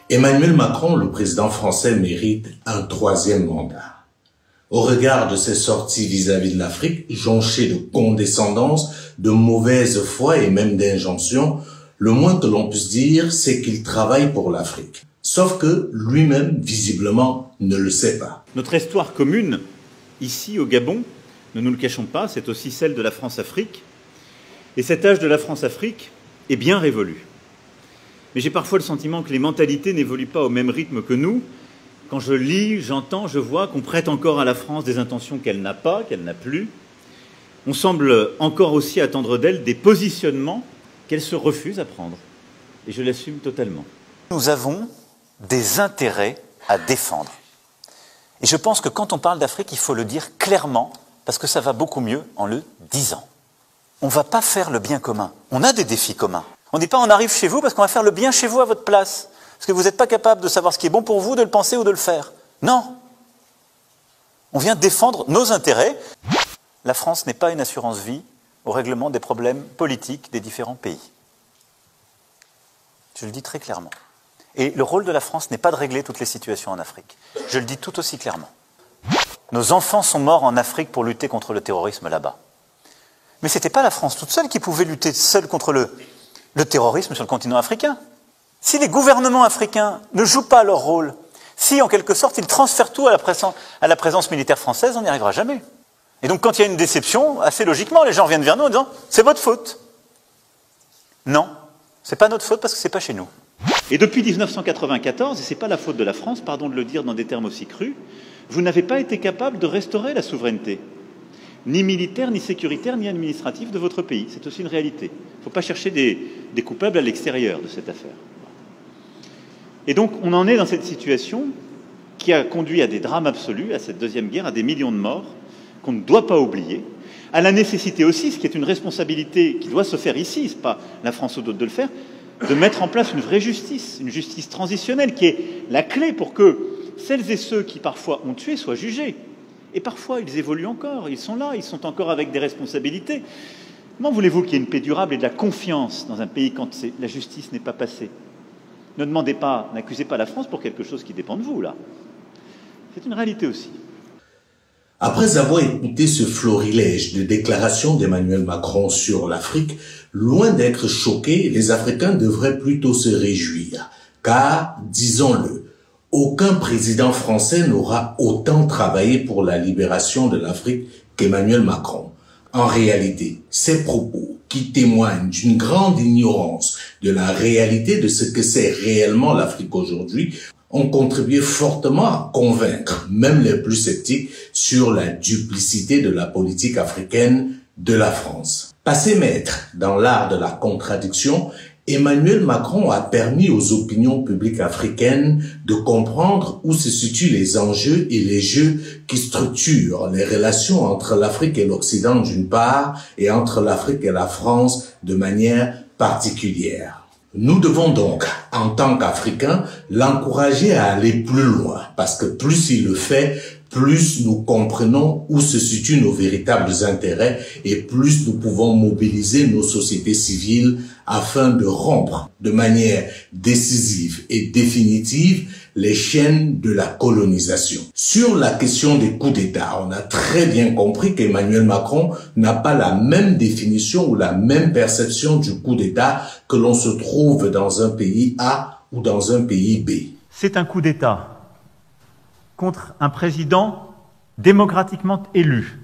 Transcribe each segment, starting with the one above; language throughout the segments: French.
Emmanuel Macron, le président français, mérite un troisième mandat. Au regard de ses sorties vis-à-vis de l'Afrique, jonchées de condescendance, de mauvaise foi et même d'injonction, le moins que l'on puisse dire, c'est qu'il travaille pour l'Afrique. Sauf que lui-même, visiblement, ne le sait pas. Notre histoire commune, ici au Gabon, ne nous le cachons pas, c'est aussi celle de la France-Afrique. Et cet âge de la France-Afrique est bien révolu. Mais j'ai parfois le sentiment que les mentalités n'évoluent pas au même rythme que nous. Quand je lis, j'entends, je vois qu'on prête encore à la France des intentions qu'elle n'a pas, qu'elle n'a plus. On semble encore aussi attendre d'elle des positionnements qu'elle se refuse à prendre. Et je l'assume totalement. Nous avons des intérêts à défendre. Et je pense que quand on parle d'Afrique, il faut le dire clairement, parce que ça va beaucoup mieux en le disant. On ne va pas faire le bien commun. On a des défis communs. On ne dit pas on arrive chez vous parce qu'on va faire le bien chez vous à votre place. Parce que vous n'êtes pas capable de savoir ce qui est bon pour vous, de le penser ou de le faire. Non. On vient défendre nos intérêts. La France n'est pas une assurance vie au règlement des problèmes politiques des différents pays. Je le dis très clairement. Et le rôle de la France n'est pas de régler toutes les situations en Afrique. Je le dis tout aussi clairement. Nos enfants sont morts en Afrique pour lutter contre le terrorisme là-bas. Mais ce n'était pas la France toute seule qui pouvait lutter seule contre le terrorisme sur le continent africain. Si les gouvernements africains ne jouent pas leur rôle, si en quelque sorte ils transfèrent tout à la présence militaire française, on n'y arrivera jamais. Et donc quand il y a une déception, assez logiquement, les gens viennent vers nous en disant « c'est votre faute ». Non, ce n'est pas notre faute parce que ce n'est pas chez nous. Et depuis 1994, et ce n'est pas la faute de la France, pardon de le dire dans des termes aussi crus, vous n'avez pas été capable de restaurer la souveraineté, ni militaire, ni sécuritaire, ni administrative de votre pays. C'est aussi une réalité. Il ne faut pas chercher des coupables à l'extérieur de cette affaire. Et donc, on en est dans cette situation qui a conduit à des drames absolus, à cette deuxième guerre, à des millions de morts, qu'on ne doit pas oublier, à la nécessité aussi, ce qui est une responsabilité qui doit se faire ici, ce n'est pas la France ou d'autres de le faire, de mettre en place une vraie justice, une justice transitionnelle, qui est la clé pour que celles et ceux qui parfois ont tué soient jugés. Et parfois, ils évoluent encore, ils sont là, ils sont encore avec des responsabilités. Comment voulez-vous qu'il y ait une paix durable et de la confiance dans un pays quand la justice n'est pas passée? Ne demandez pas, n'accusez pas la France pour quelque chose qui dépend de vous, là. C'est une réalité aussi. Après avoir écouté ce florilège de déclarations d'Emmanuel Macron sur l'Afrique, loin d'être choqués, les Africains devraient plutôt se réjouir. Car, disons-le, aucun président français n'aura autant travaillé pour la libération de l'Afrique qu'Emmanuel Macron. En réalité, ces propos, qui témoignent d'une grande ignorance de la réalité de ce que c'est réellement l'Afrique aujourd'hui, ont contribué fortement à convaincre même les plus sceptiques sur la duplicité de la politique africaine de la France. Passé maître dans l'art de la contradiction, Emmanuel Macron a permis aux opinions publiques africaines de comprendre où se situent les enjeux et les jeux qui structurent les relations entre l'Afrique et l'Occident d'une part et entre l'Afrique et la France de manière particulière. Nous devons donc, en tant qu'Africains, l'encourager à aller plus loin, parce que plus il le fait, plus nous comprenons où se situent nos véritables intérêts et plus nous pouvons mobiliser nos sociétés civiles afin de rompre de manière décisive et définitive les chaînes de la colonisation. Sur la question des coups d'État, on a très bien compris qu'Emmanuel Macron n'a pas la même définition ou la même perception du coup d'État que l'on se trouve dans un pays A ou dans un pays B. C'est un coup d'État contre un président démocratiquement élu,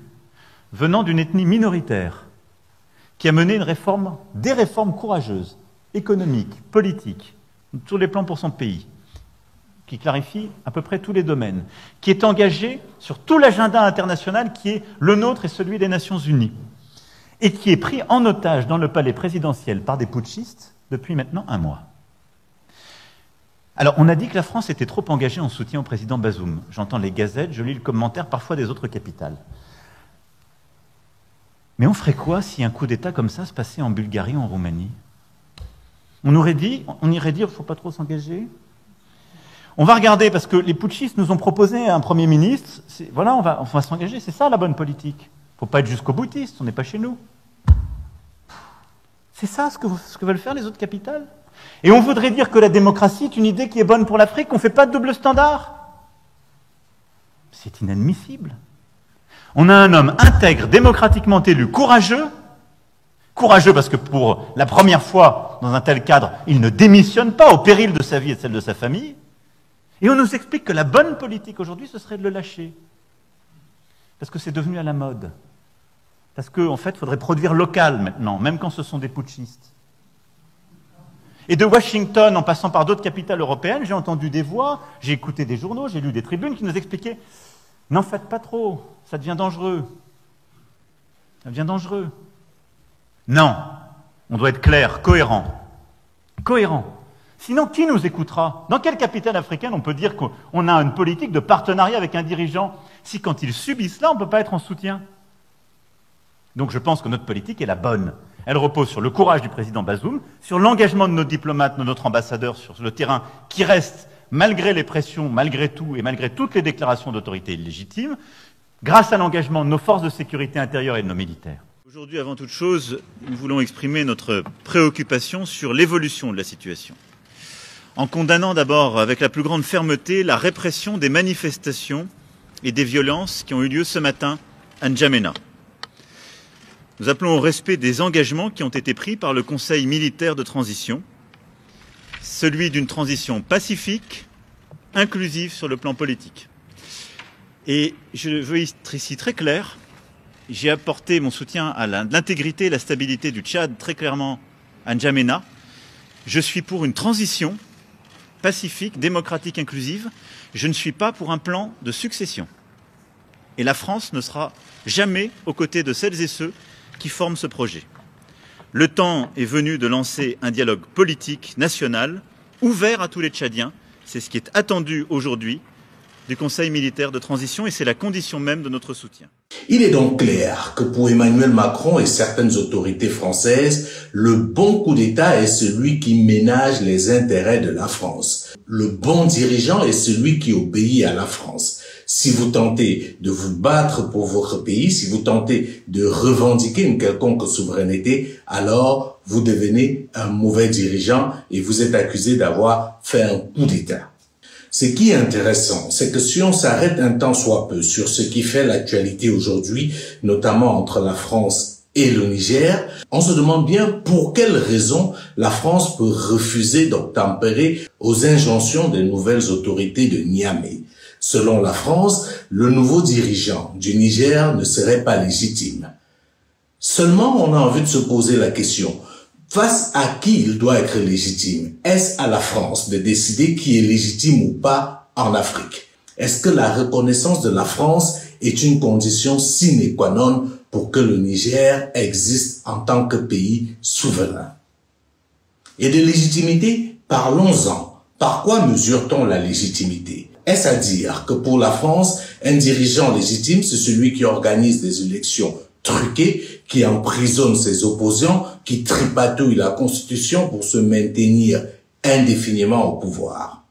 venant d'une ethnie minoritaire, qui a mené des réformes courageuses, économiques, politiques, sur les plans pour son pays, qui clarifie à peu près tous les domaines, qui est engagé sur tout l'agenda international qui est le nôtre et celui des Nations Unies, et qui est pris en otage dans le palais présidentiel par des putschistes depuis maintenant 1 mois. Alors, on a dit que la France était trop engagée en soutien au président Bazoum. J'entends les gazettes, je lis le commentaire parfois des autres capitales. Mais on ferait quoi si un coup d'État comme ça se passait en Bulgarie ou en Roumanie? On irait dire, il ne faut pas trop s'engager. On va regarder, parce que les putschistes nous ont proposé un Premier ministre. Voilà, on va s'engager, c'est ça la bonne politique. Il ne faut pas être jusqu'au boutiste, on n'est pas chez nous. C'est ça ce que veulent faire les autres capitales? Et on voudrait dire que la démocratie est une idée qui est bonne pour l'Afrique, qu'on ne fait pas de double standard. C'est inadmissible. On a un homme intègre, démocratiquement élu, courageux parce que pour la première fois dans un tel cadre, il ne démissionne pas au péril de sa vie et de celle de sa famille, et on nous explique que la bonne politique aujourd'hui, ce serait de le lâcher. Parce que c'est devenu à la mode. Parce qu'en fait, il faudrait produire local maintenant, même quand ce sont des putschistes. Et de Washington, en passant par d'autres capitales européennes, j'ai entendu des voix, j'ai écouté des journaux, j'ai lu des tribunes qui nous expliquaient « N'en faites pas trop, ça devient dangereux. Ça devient dangereux. » Non, on doit être clair, cohérent. Cohérent. Sinon, qui nous écoutera? Dans quelle capitale africaine on peut dire qu'on a une politique de partenariat avec un dirigeant si quand ils subissent cela, on ne peut pas être en soutien? Donc je pense que notre politique est la bonne. Elle repose sur le courage du président Bazoum, sur l'engagement de nos diplomates, de notre ambassadeur sur le terrain, qui reste, malgré les pressions, malgré tout, et malgré toutes les déclarations d'autorité illégitimes, grâce à l'engagement de nos forces de sécurité intérieure et de nos militaires. Aujourd'hui, avant toute chose, nous voulons exprimer notre préoccupation sur l'évolution de la situation, en condamnant d'abord avec la plus grande fermeté la répression des manifestations et des violences qui ont eu lieu ce matin à N'Djamena. Nous appelons au respect des engagements qui ont été pris par le Conseil militaire de transition, celui d'une transition pacifique, inclusive sur le plan politique. Et je veux être ici très clair, j'ai apporté mon soutien à l'intégrité et la stabilité du Tchad très clairement à N'Djamena. Je suis pour une transition pacifique, démocratique, inclusive. Je ne suis pas pour un plan de succession. Et la France ne sera jamais aux côtés de celles et ceux qui forment ce projet. Le temps est venu de lancer un dialogue politique national, ouvert à tous les Tchadiens. C'est ce qui est attendu aujourd'hui du Conseil militaire de transition et c'est la condition même de notre soutien. Il est donc clair que pour Emmanuel Macron et certaines autorités françaises, le bon coup d'État est celui qui ménage les intérêts de la France. Le bon dirigeant est celui qui obéit à la France. Si vous tentez de vous battre pour votre pays, si vous tentez de revendiquer une quelconque souveraineté, alors vous devenez un mauvais dirigeant et vous êtes accusé d'avoir fait un coup d'État. Ce qui est intéressant, c'est que si on s'arrête un temps soit peu sur ce qui fait l'actualité aujourd'hui, notamment entre la France et le Niger, on se demande bien pour quelles raisons la France peut refuser d'obtempérer aux injonctions des nouvelles autorités de Niamey. Selon la France, le nouveau dirigeant du Niger ne serait pas légitime. Seulement, on a envie de se poser la question, face à qui il doit être légitime? Est-ce à la France de décider qui est légitime ou pas en Afrique? Est-ce que la reconnaissance de la France est une condition sine qua non pour que le Niger existe en tant que pays souverain? Et de légitimité, parlons-en. Par quoi mesure-t-on la légitimité? Est-ce à dire que pour la France, un dirigeant légitime, c'est celui qui organise des élections truquées, qui emprisonne ses opposants, qui tripatouille la Constitution pour se maintenir indéfiniment au pouvoir?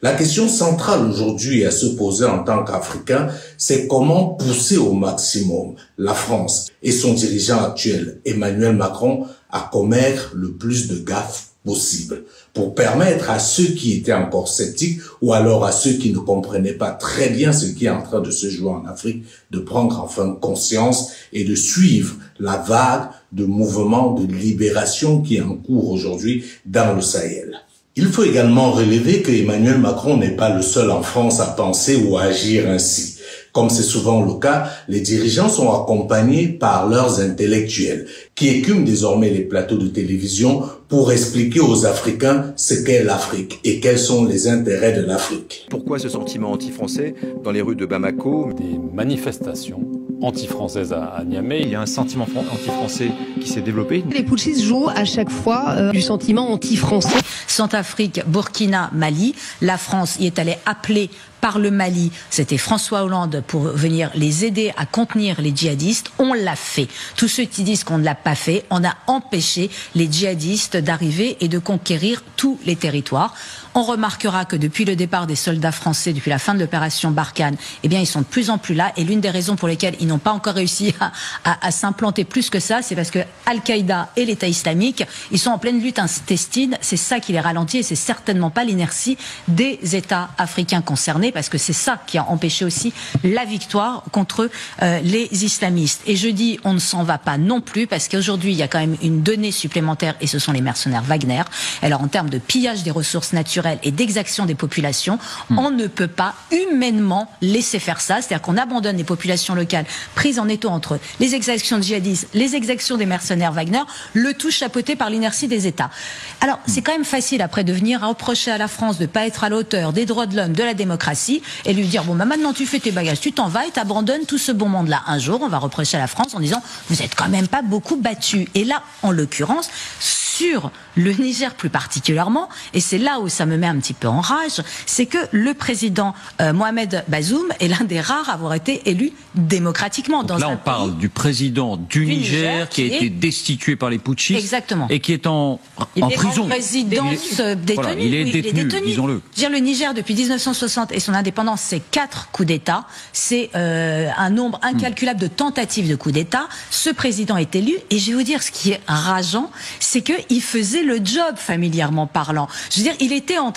La question centrale aujourd'hui à se poser en tant qu'Africain, c'est comment pousser au maximum la France et son dirigeant actuel, Emmanuel Macron, à commettre le plus de gaffes possible, pour permettre à ceux qui étaient encore sceptiques ou alors à ceux qui ne comprenaient pas très bien ce qui est en train de se jouer en Afrique de prendre enfin conscience et de suivre la vague de mouvements de libération qui est en cours aujourd'hui dans le Sahel. Il faut également relever que Emmanuel Macron n'est pas le seul en France à penser ou à agir ainsi. Comme c'est souvent le cas, les dirigeants sont accompagnés par leurs intellectuels, qui écument désormais les plateaux de télévision pour expliquer aux Africains ce qu'est l'Afrique et quels sont les intérêts de l'Afrique. Pourquoi ce sentiment anti-français dans les rues de Bamako? Des manifestations anti-françaises à Niamey. Il y a un sentiment anti-français qui s'est développé. Les putschistes jouent à chaque fois du sentiment anti-français. Centrafrique, Burkina, Mali, la France y est allée appeler par le Mali, c'était François Hollande pour venir les aider à contenir les djihadistes. On l'a fait. Tous ceux qui disent qu'on ne l'a pas fait, on a empêché les djihadistes d'arriver et de conquérir tous les territoires. On remarquera que depuis le départ des soldats français, depuis la fin de l'opération Barkhane, eh bien, ils sont de plus en plus là. Et l'une des raisons pour lesquelles ils n'ont pas encore réussi à s'implanter plus que ça, c'est parce que Al-Qaïda et l'État islamique, ils sont en pleine lutte intestine. C'est ça qui les ralentit et c'est certainement pas l'inertie des États africains concernés, parce que c'est ça qui a empêché aussi la victoire contre les islamistes. Et je dis, on ne s'en va pas non plus, parce qu'aujourd'hui, il y a quand même une donnée supplémentaire, et ce sont les mercenaires Wagner. Alors, en termes de pillage des ressources naturelles et d'exaction des populations, on ne peut pas humainement laisser faire ça. C'est-à-dire qu'on abandonne les populations locales prises en étau entre les exactions djihadistes, les exactions des mercenaires Wagner, le tout chapeauté par l'inertie des États. Alors, c'est quand même facile après de venir reprocher à la France de ne pas être à la hauteur des droits de l'homme, de la démocratie, et lui dire, bon, bah, maintenant tu fais tes bagages, tu t'en vas et t'abandonnes tout ce bon monde-là. Un jour, on va reprocher à la France en disant, vous êtes quand même pas beaucoup battus. Et là, en l'occurrence, sur le Niger plus particulièrement, et c'est là où ça me met un petit peu en rage, c'est que le président Mohamed Bazoum est l'un des rares à avoir été élu démocratiquement. Donc là, on parle du président du Niger qui a été destitué par les putschistes. Exactement. Et qui est en prison. En résidence détenue. Voilà, il est détenu, disons-le. Dire le Niger, depuis 1960 et son indépendance, c'est 4 coups d'État. C'est un nombre incalculable de tentatives de coups d'État. Ce président est élu, et je vais vous dire, ce qui est rageant, c'est qu'il faisait le job, familièrement parlant. Je veux dire, il était en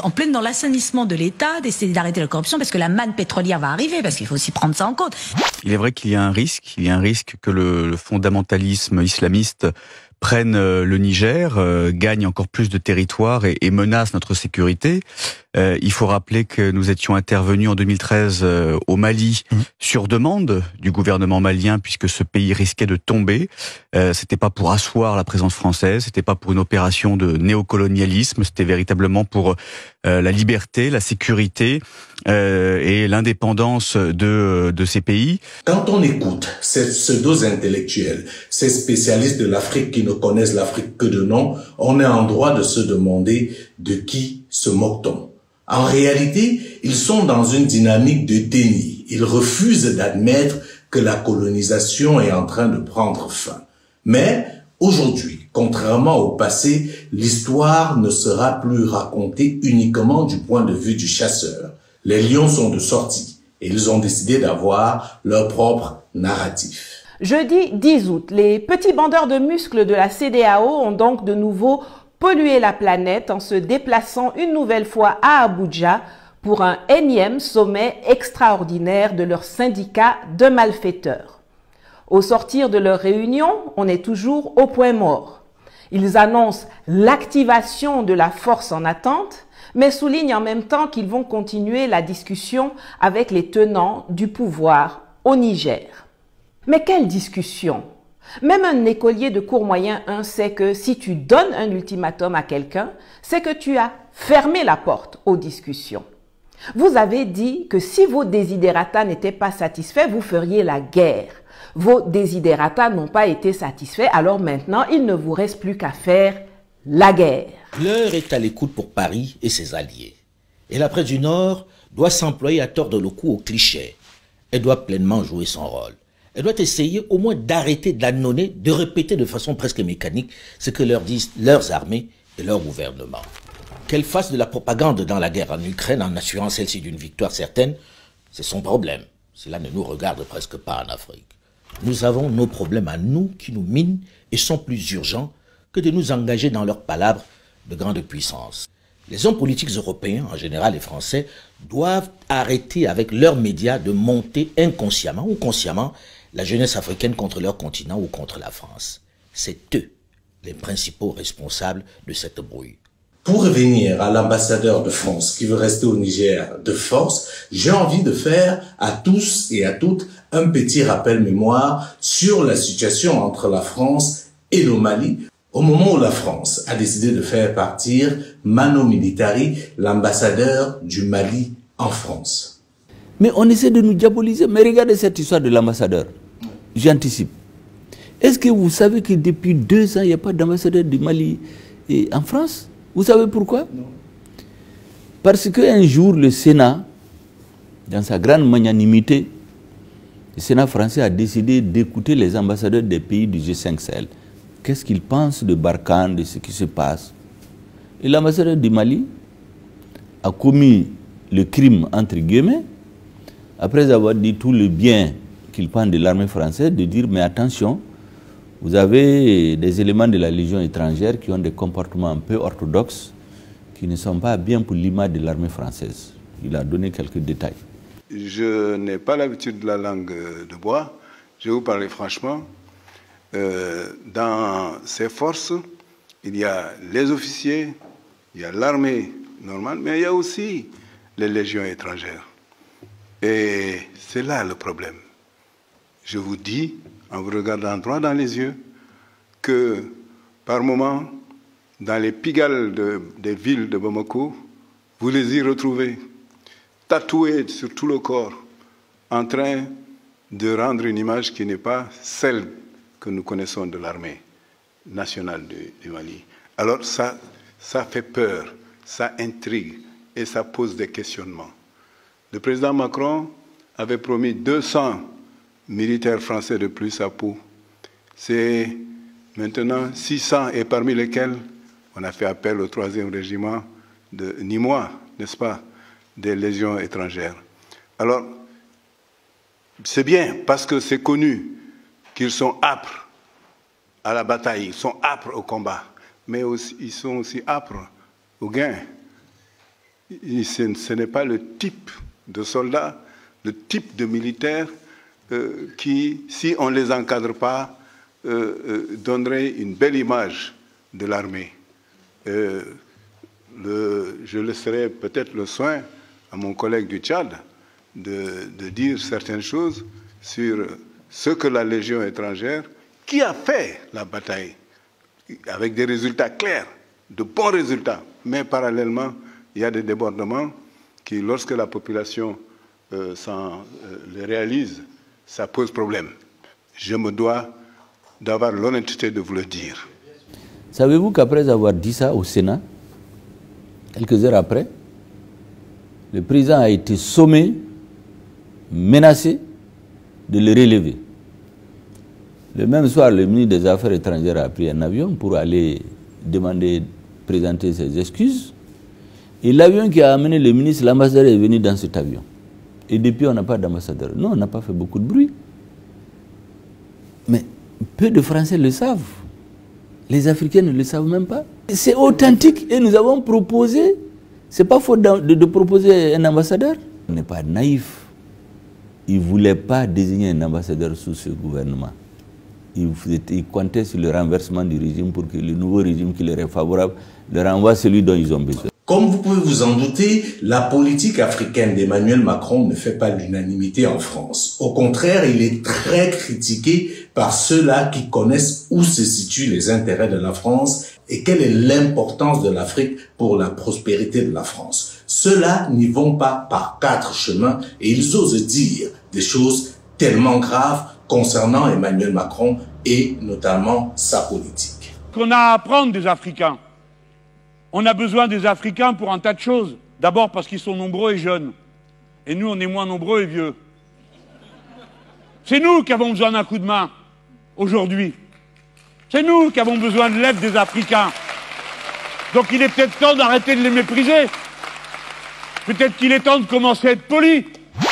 pleine dans l'assainissement de l'État, d'essayer d'arrêter la corruption, parce que la manne pétrolière va arriver, parce qu'il faut aussi prendre ça en compte. Il est vrai qu'il y a un risque, que le fondamentalisme islamiste prenne le Niger, gagne encore plus de territoire et menace notre sécurité. Il faut rappeler que nous étions intervenus en 2013 au Mali sur demande du gouvernement malien, puisque ce pays risquait de tomber. C'était pas pour asseoir la présence française, c'était pas pour une opération de néocolonialisme, c'était véritablement pour la liberté, la sécurité et l'indépendance de ces pays. Quand on écoute ces pseudo-intellectuels, ces spécialistes de l'Afrique qui ne connaissent l'Afrique que de nom, on est en droit de se demander de qui se moque-t-on. En réalité, ils sont dans une dynamique de déni. Ils refusent d'admettre que la colonisation est en train de prendre fin. Mais aujourd'hui, contrairement au passé, l'histoire ne sera plus racontée uniquement du point de vue du chasseur. Les lions sont de sortie et ils ont décidé d'avoir leur propre narratif. Jeudi 10 août, les petits bandeurs de muscles de la CEDEAO ont donc de nouveau polluer la planète en se déplaçant une nouvelle fois à Abuja pour un énième sommet extraordinaire de leur syndicat de malfaiteurs. Au sortir de leur réunion, on est toujours au point mort. Ils annoncent l'activation de la force en attente, mais soulignent en même temps qu'ils vont continuer la discussion avec les tenants du pouvoir au Niger. Mais quelle discussion ? Même un écolier de cours moyen 1 sait que si tu donnes un ultimatum à quelqu'un, c'est que tu as fermé la porte aux discussions. Vous avez dit que si vos desiderata n'étaient pas satisfaits, vous feriez la guerre. Vos desiderata n'ont pas été satisfaits, alors maintenant, il ne vous reste plus qu'à faire la guerre. L'heure est à l'écoute pour Paris et ses alliés. Et la presse du Nord doit s'employer à tordre le cou aux clichés. Elle doit pleinement jouer son rôle. Elle doit essayer au moins d'arrêter d'annoncer, de répéter de façon presque mécanique ce que leur disent leurs armées et leur gouvernement. Qu'elle fasse de la propagande dans la guerre en Ukraine en assurant celle-ci d'une victoire certaine, c'est son problème. Cela ne nous regarde presque pas en Afrique. Nous avons nos problèmes à nous qui nous minent et sont plus urgents que de nous engager dans leurs palabres de grande puissance. Les hommes politiques européens, en général et français, doivent arrêter avec leurs médias de monter inconsciemment ou consciemment la jeunesse africaine contre leur continent ou contre la France. C'est eux les principaux responsables de cette brouille. Pour revenir à l'ambassadeur de France qui veut rester au Niger de force, j'ai envie de faire à tous et à toutes un petit rappel mémoire sur la situation entre la France et le Mali au moment où la France a décidé de faire partir Mano Militari, l'ambassadeur du Mali en France. Mais on essaie de nous diaboliser. Mais regardez cette histoire de l'ambassadeur. J'anticipe. Est-ce que vous savez que depuis 2 ans, il n'y a pas d'ambassadeur du Mali en France? Vous savez pourquoi? Non. Parce qu'un jour, le Sénat dans sa grande magnanimité, le Sénat français a décidé d'écouter les ambassadeurs des pays du G5 Sahel. Qu'est-ce qu'ils pensent de Barkhane, de ce qui se passe? Et l'ambassadeur du Mali a commis le crime, entre guillemets, après avoir dit tout le bien qu'il pense de l'armée française, de dire, mais attention, vous avez des éléments de la Légion étrangère qui ont des comportements un peu orthodoxes, qui ne sont pas bien pour l'image de l'armée française. Il a donné quelques détails. Je n'ai pas l'habitude de la langue de bois. Je vais vous parler franchement. Dans ces forces, il y a les officiers, il y a l'armée normale, mais il y a aussi les légions étrangères. Et c'est là le problème. Je vous dis, en vous regardant droit dans les yeux, que par moments, dans les pigalle des villes de Bamako, vous les y retrouvez, tatoués sur tout le corps, en train de rendre une image qui n'est pas celle que nous connaissons de l'armée nationale du Mali. Alors ça fait peur, ça intrigue et ça pose des questionnements. Le président Macron avait promis 200 militaires français de plus à Pau. C'est maintenant 600 et parmi lesquels on a fait appel au 3e régiment de Nîmois, n'est-ce pas, des légions étrangères. Alors, c'est bien parce que c'est connu qu'ils sont âpres à la bataille, ils sont âpres au combat, mais aussi, ils sont aussi âpres au gain. Ce n'est pas le type de soldats, le type de militaires qui, si on ne les encadre pas, donnerait une belle image de l'armée. Je laisserai peut-être le soin à mon collègue du Tchad de dire certaines choses sur ce que la Légion étrangère, qui a fait la bataille avec des résultats clairs, de bons résultats, mais parallèlement, il y a des débordements qui, lorsque la population les réalise, ça pose problème. Je me dois d'avoir l'honnêteté de vous le dire. Savez-vous qu'après avoir dit ça au Sénat, quelques heures après, le président a été sommé, menacé de le relever. Le même soir, le ministre des Affaires étrangères a pris un avion pour aller présenter ses excuses. Et l'avion qui a amené le ministre, l'ambassadeur est venu dans cet avion. Et depuis, on n'a pas d'ambassadeur. Non, on n'a pas fait beaucoup de bruit. Mais peu de Français le savent. Les Africains ne le savent même pas. C'est authentique et nous avons proposé, c'est pas faute de proposer un ambassadeur. On n'est pas naïf. Ils ne voulaient pas désigner un ambassadeur sous ce gouvernement. Ils comptaient sur le renversement du régime pour que le nouveau régime qui leur est favorable leur envoie celui dont ils ont besoin. Comme vous pouvez vous en douter, la politique africaine d'Emmanuel Macron ne fait pas l'unanimité en France. Au contraire, il est très critiqué par ceux-là qui connaissent où se situent les intérêts de la France et quelle est l'importance de l'Afrique pour la prospérité de la France. Ceux-là n'y vont pas par 4 chemins et ils osent dire des choses tellement graves concernant Emmanuel Macron et notamment sa politique. Qu'on a à apprendre des Africains. On a besoin des Africains pour un tas de choses. D'abord parce qu'ils sont nombreux et jeunes. Et nous, on est moins nombreux et vieux. C'est nous qui avons besoin d'un coup de main, aujourd'hui. C'est nous qui avons besoin de l'aide des Africains. Donc il est peut-être temps d'arrêter de les mépriser. Peut-être qu'il est temps de commencer à être poli.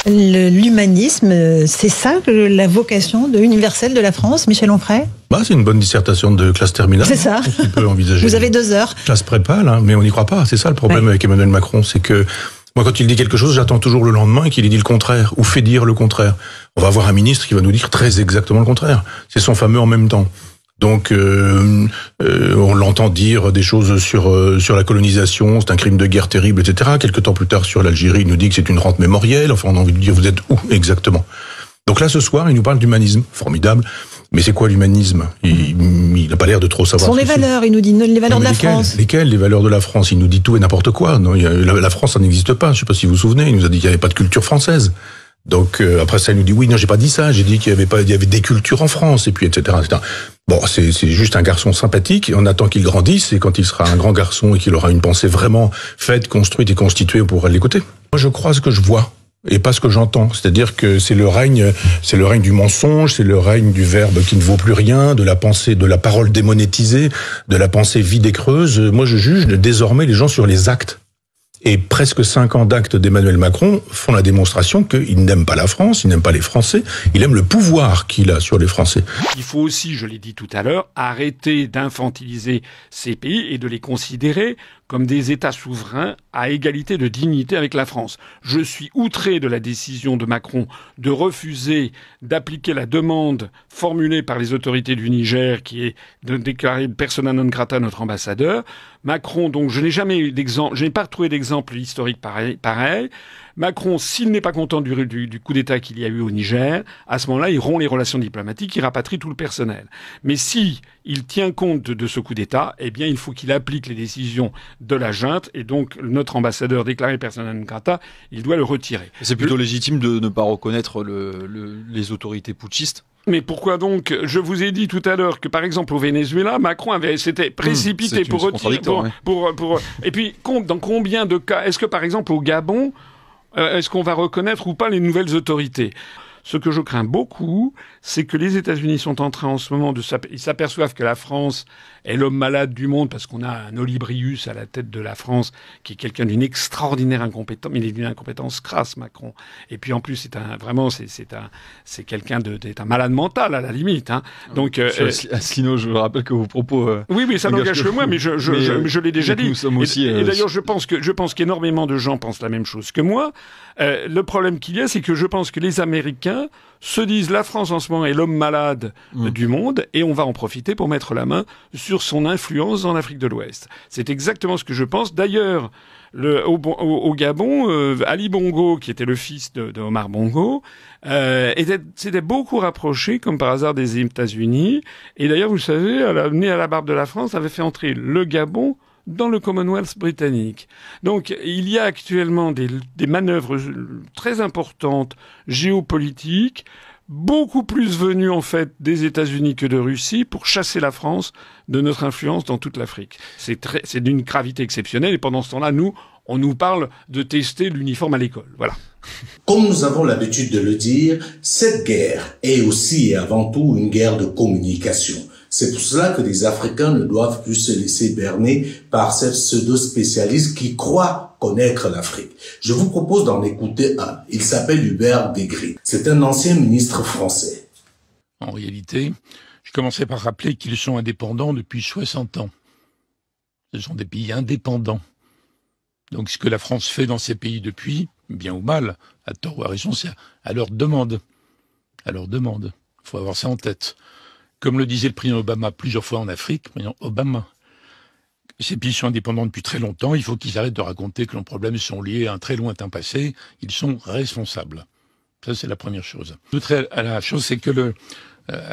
L'humanisme, c'est ça la vocation universelle de la France, Michel Onfray? C'est une bonne dissertation de classe terminale. C'est ça. On peut envisager. Vous avez 2 heures. Classe prépa, là, mais on n'y croit pas. C'est ça le problème avec Emmanuel Macron, c'est que moi, quand il dit quelque chose, j'attends toujours le lendemain qu'il ait dit le contraire ou fait dire le contraire. On va avoir un ministre qui va nous dire très exactement le contraire. C'est son fameux en même temps. Donc, on l'entend dire des choses sur la colonisation, c'est un crime de guerre terrible, etc. Quelque temps plus tard, sur l'Algérie, il nous dit que c'est une rente mémorielle. Enfin, on a envie de dire, vous êtes où exactement? Donc là, ce soir, il nous parle d'humanisme. Formidable. Mais c'est quoi l'humanisme? Il n'a pas l'air de trop savoir. Ce sont les valeurs, il nous dit les valeurs de la France. Lesquelles? Les valeurs de la France. Il nous dit tout et n'importe quoi. Non, la France, ça n'existe pas. Je ne sais pas si vous vous souvenez. Il nous a dit qu'il n'y avait pas de culture française. Donc après ça, il nous dit oui, non, j'ai pas dit ça. J'ai dit qu'il y avait des cultures en France, et puis etc. etc. Bon, c'est juste un garçon sympathique. On attend qu'il grandisse, et quand il sera un grand garçon et qu'il aura une pensée vraiment faite, construite et constituée, on pourra l'écouter. Moi, je crois ce que je vois. et pas ce que j'entends. C'est-à-dire que c'est le règne du mensonge, c'est le règne du verbe qui ne vaut plus rien, de la pensée, de la parole démonétisée, de la pensée vide et creuse. Moi, je juge désormais les gens sur les actes. Et presque 5 ans d'actes d'Emmanuel Macron font la démonstration qu'il n'aime pas la France, il n'aime pas les Français, il aime le pouvoir qu'il a sur les Français. Il faut aussi, je l'ai dit tout à l'heure, arrêter d'infantiliser ces pays et de les considérer comme des États souverains à égalité de dignité avec la France. Je suis outré de la décision de Macron de refuser d'appliquer la demande formulée par les autorités du Niger, qui est de déclarer persona non grata notre ambassadeur. Macron, donc, je n'ai pas trouvé d'exemple historique pareil. Macron, s'il n'est pas content du coup d'État qu'il y a eu au Niger, à ce moment-là, il rompt les relations diplomatiques, il rapatrie tout le personnel. Mais si il tient compte de ce coup d'État, eh bien, il faut qu'il applique les décisions de la junte, et donc notre ambassadeur déclaré persona non grata, il doit le retirer. C'est plutôt légitime de ne pas reconnaître les autorités putschistes. Mais pourquoi donc? Je vous ai dit tout à l'heure que, par exemple, au Venezuela, Macron s'était précipité pour retirer, et puis, dans combien de cas? Est-ce que, par exemple, au Gabon, est-ce qu'on va reconnaître ou pas les nouvelles autorités? Ce que je crains beaucoup, c'est que les États-Unis sont en train en ce moment ils s'aperçoivent que la France est l'homme malade du monde parce qu'on a un Olybrius à la tête de la France qui est quelqu'un d'une extraordinaire incompétence, mais il est d'une incompétence crasse, Macron. Et puis en plus, c'est quelqu'un c'est un malade mental à la limite, hein. Donc, Asselineau, je rappelle que vos propos. Oui, ça n'engage que moi, mais je l'ai déjà dit. Nous sommes aussi. Et d'ailleurs, je pense qu'énormément de gens pensent la même chose que moi. Le problème qu'il y a, c'est que je pense que les Américains se disent la France en ce moment est l'homme malade du monde et on va en profiter pour mettre la main sur son influence dans l'Afrique de l'Ouest. C'est exactement ce que je pense. D'ailleurs, au Gabon, Ali Bongo, qui était le fils de Omar Bongo, s'était beaucoup rapproché, comme par hasard, des États-Unis. Et d'ailleurs, vous savez, né à la barbe de la France, avait fait entrer le Gabon dans le Commonwealth britannique. Donc, il y a actuellement des manœuvres très importantes géopolitiques, beaucoup plus venues en fait des États-Unis que de Russie pour chasser la France de notre influence dans toute l'Afrique. C'est d'une gravité exceptionnelle et pendant ce temps-là, on nous parle de tester l'uniforme à l'école. Voilà. Comme nous avons l'habitude de le dire, cette guerre est aussi et avant tout une guerre de communication. C'est pour cela que les Africains ne doivent plus se laisser berner par ces pseudo-spécialistes qui croient connaître l'Afrique. Je vous propose d'en écouter un. Il s'appelle Hubert Degris. C'est un ancien ministre français. En réalité, je commençais par rappeler qu'ils sont indépendants depuis 60 ans. Ce sont des pays indépendants. Donc ce que la France fait dans ces pays depuis, bien ou mal, à tort ou à raison, c'est à leur demande. À leur demande. Il faut avoir ça en tête. Comme le disait le président Obama plusieurs fois en Afrique, le président Obama, ces pays sont indépendants depuis très longtemps, il faut qu'ils arrêtent de raconter que leurs problèmes sont liés à un très lointain passé, ils sont responsables. Ça, c'est la première chose. L'autre chose, c'est que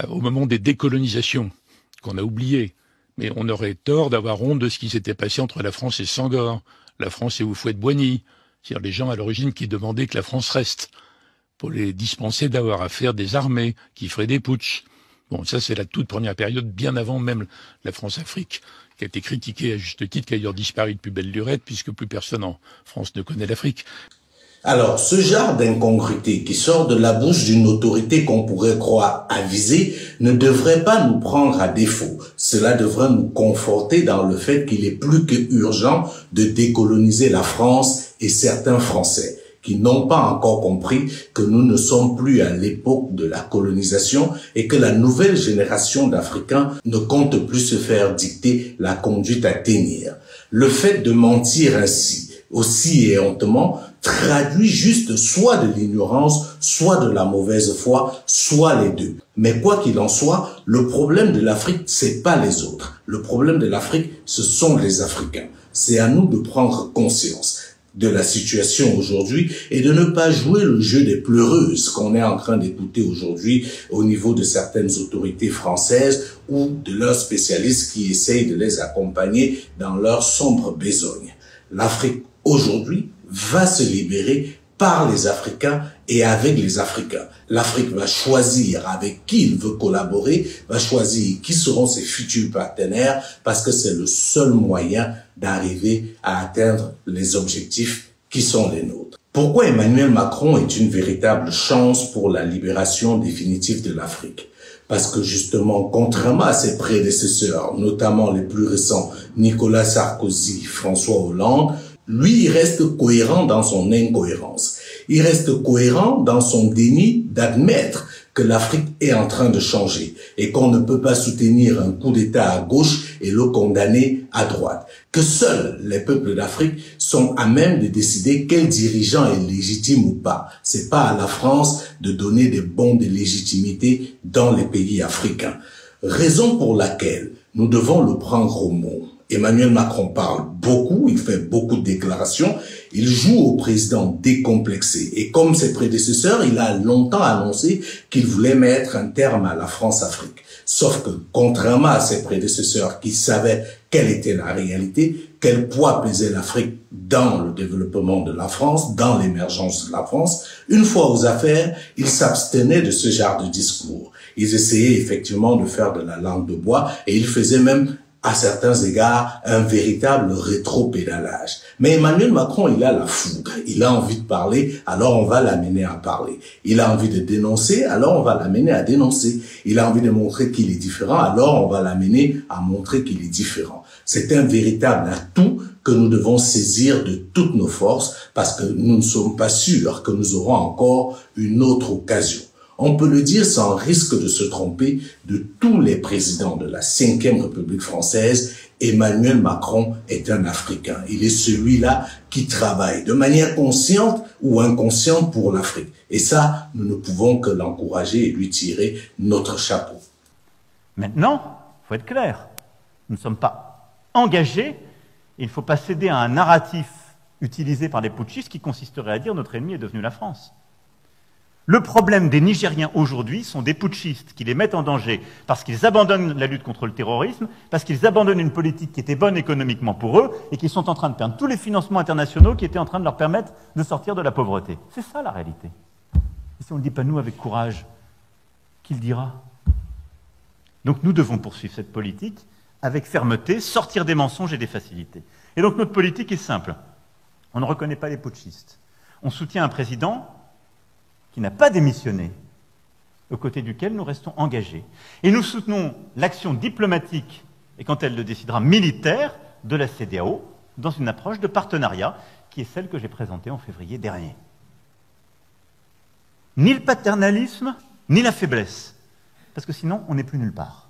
au moment des décolonisations, qu'on a oublié, mais on aurait tort d'avoir honte de ce qui s'était passé entre la France et Senghor, la France et Houphouët-Boigny, c'est-à-dire les gens à l'origine qui demandaient que la France reste, pour les dispenser d'avoir à faire des armées, qui feraient des putschs. Bon, ça, c'est la toute première période, bien avant même la France-Afrique, qui a été critiquée à juste titre, qui a d'ailleurs disparu depuis belle lurette, puisque plus personne en France ne connaît l'Afrique. Alors, ce genre d'incongruité qui sort de la bouche d'une autorité qu'on pourrait croire avisée ne devrait pas nous prendre à défaut. Cela devrait nous conforter dans le fait qu'il est plus que urgent de décoloniser la France et certains Français qui n'ont pas encore compris que nous ne sommes plus à l'époque de la colonisation et que la nouvelle génération d'Africains ne compte plus se faire dicter la conduite à tenir. Le fait de mentir ainsi, aussi éhontement, traduit juste soit de l'ignorance, soit de la mauvaise foi, soit les deux. Mais quoi qu'il en soit, le problème de l'Afrique, c'est pas les autres. Le problème de l'Afrique, ce sont les Africains. C'est à nous de prendre conscience de la situation aujourd'hui et de ne pas jouer le jeu des pleureuses qu'on est en train d'écouter aujourd'hui au niveau de certaines autorités françaises ou de leurs spécialistes qui essayent de les accompagner dans leur sombre besogne. L'Afrique aujourd'hui va se libérer par les Africains et avec les Africains. L'Afrique va choisir avec qui il veut collaborer, va choisir qui seront ses futurs partenaires, parce que c'est le seul moyen d'arriver à atteindre les objectifs qui sont les nôtres. Pourquoi Emmanuel Macron est une véritable chance pour la libération définitive de l'Afrique? Parce que justement, contrairement à ses prédécesseurs, notamment les plus récents, Nicolas Sarkozy, François Hollande, lui, il reste cohérent dans son incohérence. Il reste cohérent dans son déni d'admettre que l'Afrique est en train de changer et qu'on ne peut pas soutenir un coup d'État à gauche et le condamner à droite. Que seuls les peuples d'Afrique sont à même de décider quel dirigeant est légitime ou pas. C'est pas à la France de donner des bons de légitimité dans les pays africains. Raison pour laquelle nous devons le prendre au mot. Emmanuel Macron parle beaucoup, il fait beaucoup de déclarations, il joue au président décomplexé. Et comme ses prédécesseurs, il a longtemps annoncé qu'il voulait mettre un terme à la France-Afrique. Sauf que, contrairement à ses prédécesseurs qui savaient quelle était la réalité, quel poids pesait l'Afrique dans le développement de la France, dans l'émergence de la France, une fois aux affaires, ils s'abstenaient de ce genre de discours. Ils essayaient effectivement de faire de la langue de bois et ils faisaient même à certains égards, un véritable rétro-pédalage. Mais Emmanuel Macron, il a la fougue. Il a envie de parler, alors on va l'amener à parler. Il a envie de dénoncer, alors on va l'amener à dénoncer. Il a envie de montrer qu'il est différent, alors on va l'amener à montrer qu'il est différent. C'est un véritable atout que nous devons saisir de toutes nos forces parce que nous ne sommes pas sûrs que nous aurons encore une autre occasion. On peut le dire sans risque de se tromper, de tous les présidents de la 5e République française, Emmanuel Macron est un Africain. Il est celui-là qui travaille de manière consciente ou inconsciente pour l'Afrique. Et ça, nous ne pouvons que l'encourager et lui tirer notre chapeau. Maintenant, il faut être clair, nous ne sommes pas engagés, il ne faut pas céder à un narratif utilisé par les putschistes qui consisterait à dire notre ennemi est devenu la France. Le problème des Nigériens aujourd'hui sont des putschistes qui les mettent en danger parce qu'ils abandonnent la lutte contre le terrorisme, parce qu'ils abandonnent une politique qui était bonne économiquement pour eux et qui sont en train de perdre tous les financements internationaux qui étaient en train de leur permettre de sortir de la pauvreté. C'est ça la réalité. Et si on ne le dit pas nous avec courage, qui le dira? Donc nous devons poursuivre cette politique avec fermeté, sortir des mensonges et des facilités. Et donc notre politique est simple. On ne reconnaît pas les putschistes. On soutient un président qui n'a pas démissionné, aux côtés duquel nous restons engagés. Et nous soutenons l'action diplomatique, et quand elle le décidera, militaire, de la CEDEAO, dans une approche de partenariat, qui est celle que j'ai présentée en février dernier. Ni le paternalisme, ni la faiblesse, parce que sinon, on n'est plus nulle part.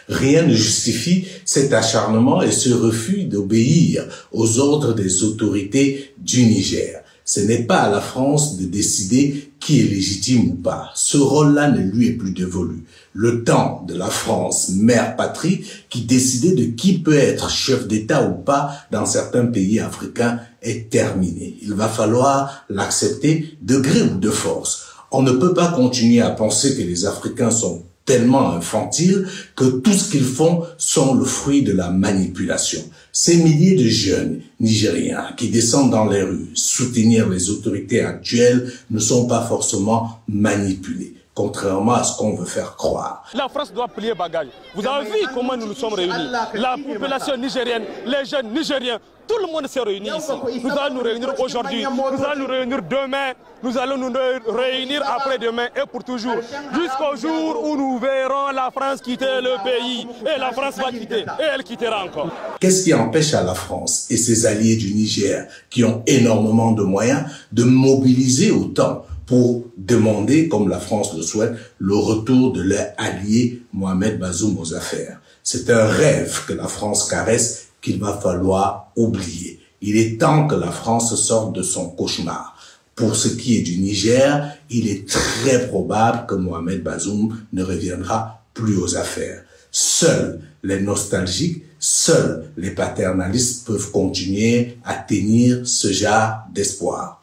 Rien ne justifie cet acharnement et ce refus d'obéir aux ordres des autorités du Niger. Ce n'est pas à la France de décider qui est légitime ou pas. Ce rôle-là ne lui est plus dévolu. Le temps de la France, mère patrie, qui décidait de qui peut être chef d'État ou pas dans certains pays africains est terminé. Il va falloir l'accepter de gré ou de force. On ne peut pas continuer à penser que les Africains sont tellement infantiles que tout ce qu'ils font sont le fruit de la manipulation. Ces milliers de jeunes Nigériens qui descendent dans les rues soutenir les autorités actuelles ne sont pas forcément manipulés, contrairement à ce qu'on veut faire croire. La France doit plier bagage. Vous avez vu comment nous nous sommes réunis. La population nigérienne, les jeunes Nigériens, tout le monde s'est réuni ici. Nous allons nous réunir aujourd'hui, nous allons nous réunir demain, nous allons nous réunir après-demain et pour toujours. Jusqu'au jour où nous verrons la France quitter le pays. Et la France va quitter, et elle quittera encore. Qu'est-ce qui empêche à la France et ses alliés du Niger, qui ont énormément de moyens, de mobiliser autant pour demander, comme la France le souhaite, le retour de leur allié Mohamed Bazoum aux affaires? C'est un rêve que la France caresse qu'il va falloir oublier. Il est temps que la France sorte de son cauchemar. Pour ce qui est du Niger, il est très probable que Mohamed Bazoum ne reviendra plus aux affaires. Seuls les nostalgiques, seuls les paternalistes peuvent continuer à tenir ce genre d'espoir.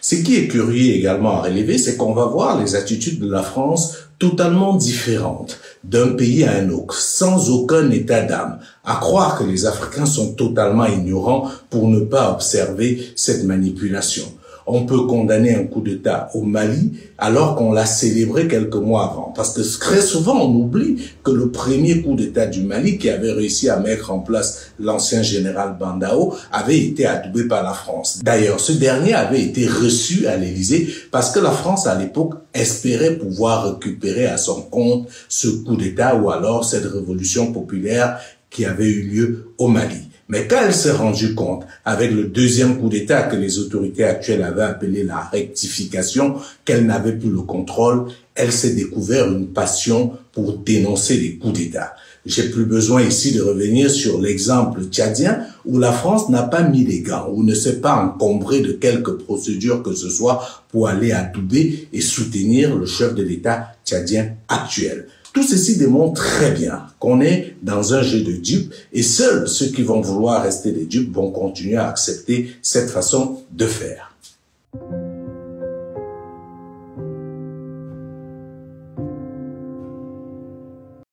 Ce qui est curieux également à relever, c'est qu'on va voir les attitudes de la France totalement différentes d'un pays à un autre, sans aucun état d'âme, à croire que les Africains sont totalement ignorants pour ne pas observer cette manipulation. on peut condamner un coup d'État au Mali alors qu'on l'a célébré quelques mois avant. Parce que très souvent, on oublie que le premier coup d'État du Mali, qui avait réussi à mettre en place l'ancien général Bandao, avait été adoubé par la France. D'ailleurs, ce dernier avait été reçu à l'Élysée parce que la France, à l'époque, espérait pouvoir récupérer à son compte ce coup d'État ou alors cette révolution populaire qui avait eu lieu au Mali. Mais quand elle s'est rendue compte, avec le deuxième coup d'État que les autorités actuelles avaient appelé la rectification, qu'elle n'avait plus le contrôle, elle s'est découvert une passion pour dénoncer les coups d'État. J'ai plus besoin ici de revenir sur l'exemple tchadien où la France n'a pas mis les gants, ou ne s'est pas encombrée de quelque procédure que ce soit pour aller adouber et soutenir le chef de l'État tchadien actuel. Tout ceci démontre très bien qu'on est dans un jeu de dupes et seuls ceux qui vont vouloir rester des dupes vont continuer à accepter cette façon de faire.